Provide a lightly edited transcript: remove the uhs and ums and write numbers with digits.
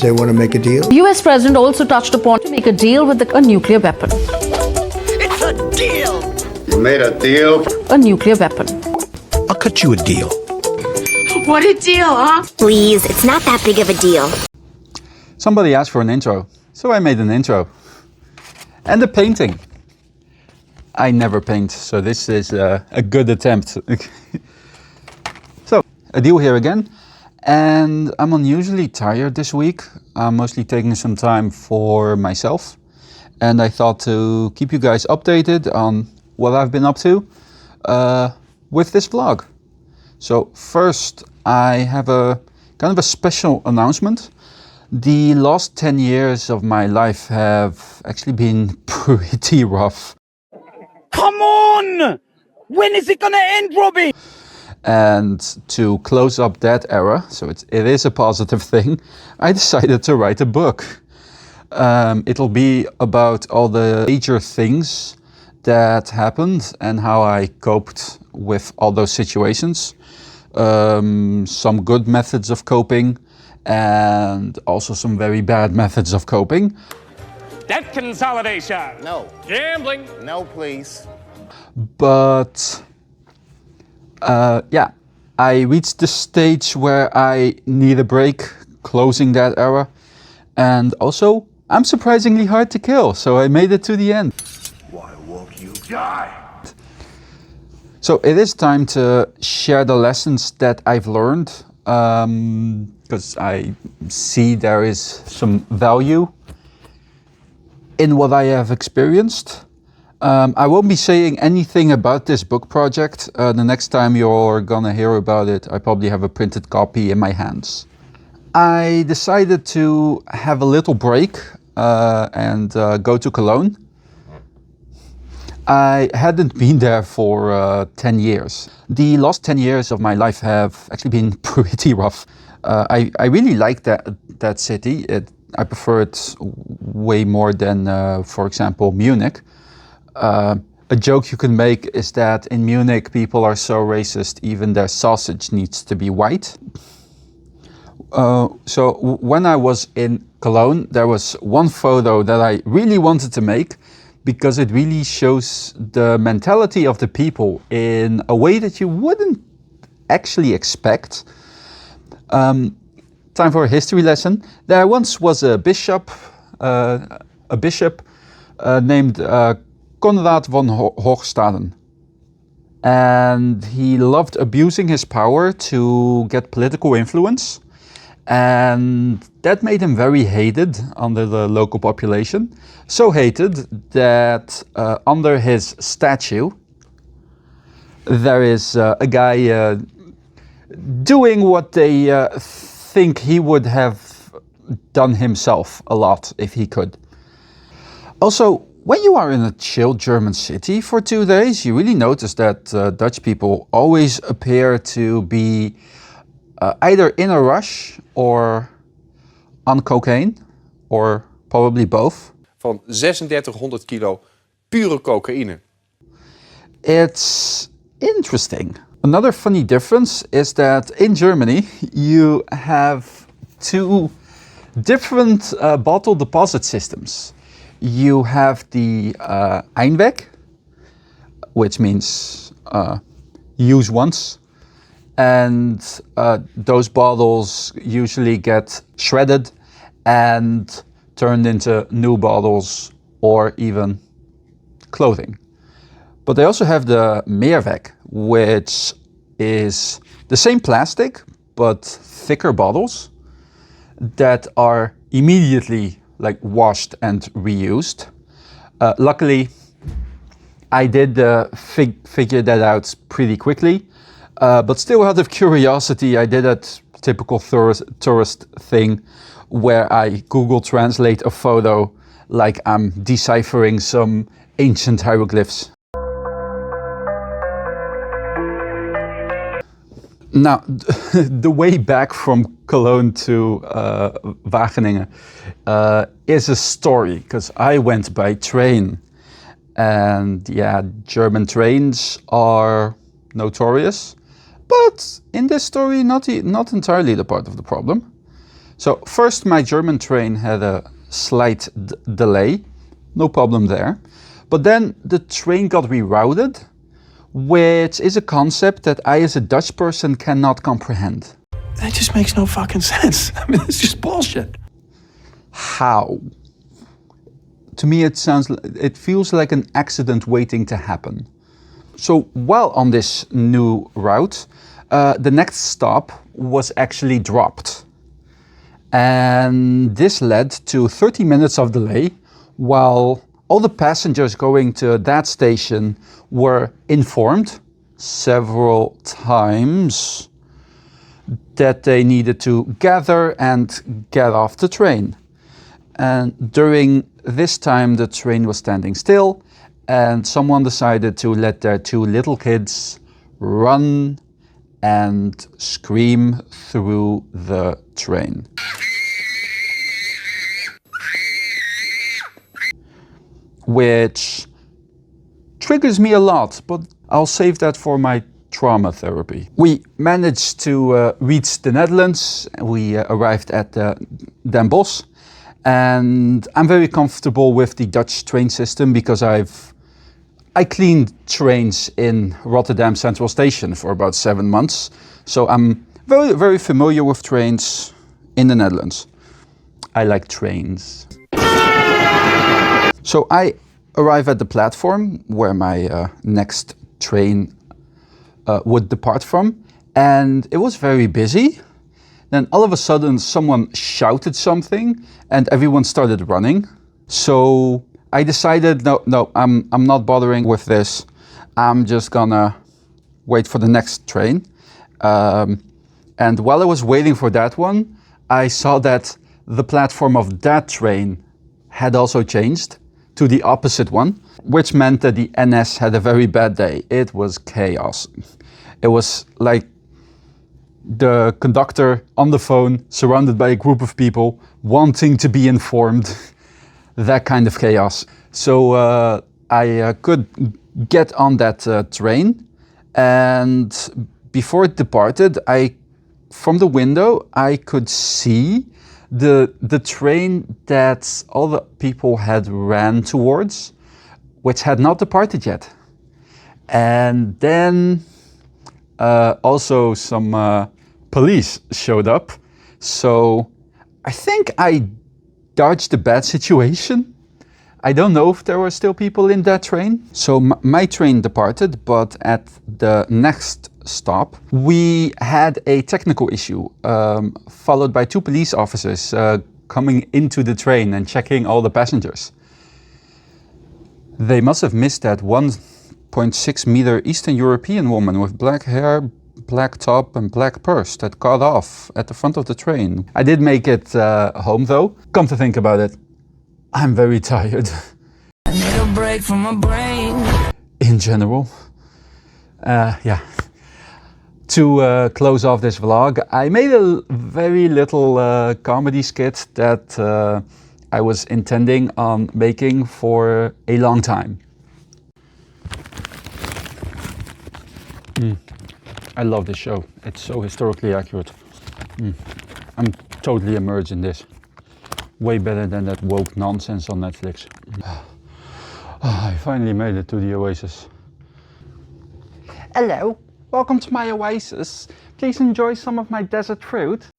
They want to make a deal? The US president also touched upon to make a deal with a nuclear weapon. It's a deal! You made a deal? A nuclear weapon. I'll cut you a deal. What a deal, huh? Please, it's not that big of a deal. Somebody asked for an intro, so I made an intro. And a painting. I never paint, so this is a good attempt. So, a deal here again. And I'm unusually tired this week. I'm mostly taking some time for myself. And I thought to keep you guys updated on what I've been up to with this vlog. So first, I have a kind of a special announcement. The last 10 years of my life have actually been pretty rough. Come on! When is it gonna end, Robbie? And to close up that era, so it is a positive thing, I decided to write a book. It'll be about all the major things that happened and how I coped with all those situations. Some good methods of coping and also some very bad methods of coping. Debt consolidation. No. Gambling. No, please. But yeah, I reached the stage where I need a break closing that era. And also, I'm surprisingly hard to kill, so I made it to the end. Why won't you die? So it is time to share the lessons that I've learned, because I see there is some value in what I have experienced. I won't be saying anything about this book project. The next time you're gonna hear about it, I probably have a printed copy in my hands. I decided to have a little break and go to Cologne. I hadn't been there for 10 years. The last 10 years of my life have actually been pretty rough. I really like that city. I prefer it way more than, for example, Munich. A joke you can make is that in Munich people are so racist, even their sausage needs to be white. So when I was in Cologne, there was one photo that I really wanted to make because it really shows the mentality of the people in a way that you wouldn't actually expect. Time for a history lesson. There once was a bishop named Konrad von Hochstaden. And he loved abusing his power to get political influence. And that made him very hated under the local population. So hated that under his statue, there is a guy doing what they think he would have done himself a lot if he could. Also, when you are in a chill German city for 2 days, you really notice that Dutch people always appear to be either in a rush or on cocaine, or probably both. Van 3600 kilo pure cocaïne. It's interesting. Another funny difference is that in Germany you have two different bottle deposit systems. You have the Einweg, which means use once. And those bottles usually get shredded and turned into new bottles or even clothing. But they also have the Mehrweg, which is the same plastic but thicker bottles that are immediately washed and reused. Luckily, I did figure that out pretty quickly. But still, out of curiosity, I did that typical tourist thing where I Google Translate a photo like I'm deciphering some ancient hieroglyphs. Now, the way back from Cologne to Wageningen is a story, because I went by train. And yeah, German trains are notorious. But in this story, not entirely the part of the problem. So first my German train had a slight delay, no problem there. But then the train got rerouted, which is a concept that I as a Dutch person cannot comprehend. That just makes no fucking sense. I mean, it's just bullshit. How? To me it feels like an accident waiting to happen. So while on this new route, the next stop was actually dropped. And this led to 30 minutes of delay, while all the passengers going to that station were informed several times that they needed to gather and get off the train. And during this time, the train was standing still, and someone decided to let their two little kids run and scream through the train. Which triggers me a lot, but I'll save that for my trauma therapy. We managed to reach the Netherlands. We arrived at Den Bosch, and I'm very comfortable with the Dutch train system because I cleaned trains in Rotterdam Central Station for about 7 months, so I'm very, very familiar with trains in the Netherlands. I like trains. So I arrive at the platform where my next train would depart from, and it was very busy. Then all of a sudden someone shouted something and everyone started running. So I decided, no, I'm not bothering with this. I'm just gonna wait for the next train. And while I was waiting for that one, I saw that the platform of that train had also changed to the opposite one, which meant that the NS had a very bad day. It was chaos. It was like the conductor on the phone, surrounded by a group of people, wanting to be informed. That kind of chaos. So I could get on that train, and before it departed, from the window, I could see the train that all the people had ran towards, which had not departed yet. And then also some police showed up. So I think I dodged a bad situation. I don't know if there were still people in that train. So my train departed, but at the next stop, we had a technical issue, followed by 2 police officers coming into the train and checking all the passengers. They must have missed that 1.6 meter Eastern European woman with black hair, black top and black purse that got off at the front of the train. I did make it home though. Come to think about it, I'm very tired. I need a break from my brain. In general. Yeah. To close off this vlog, I made a very little comedy skit that I was intending on making for a long time. I love this show. It's so historically accurate. I'm totally immersed in this. Way better than that woke nonsense on Netflix. I finally made it to the oasis. Hello, welcome to my oasis. Please enjoy some of my desert fruit.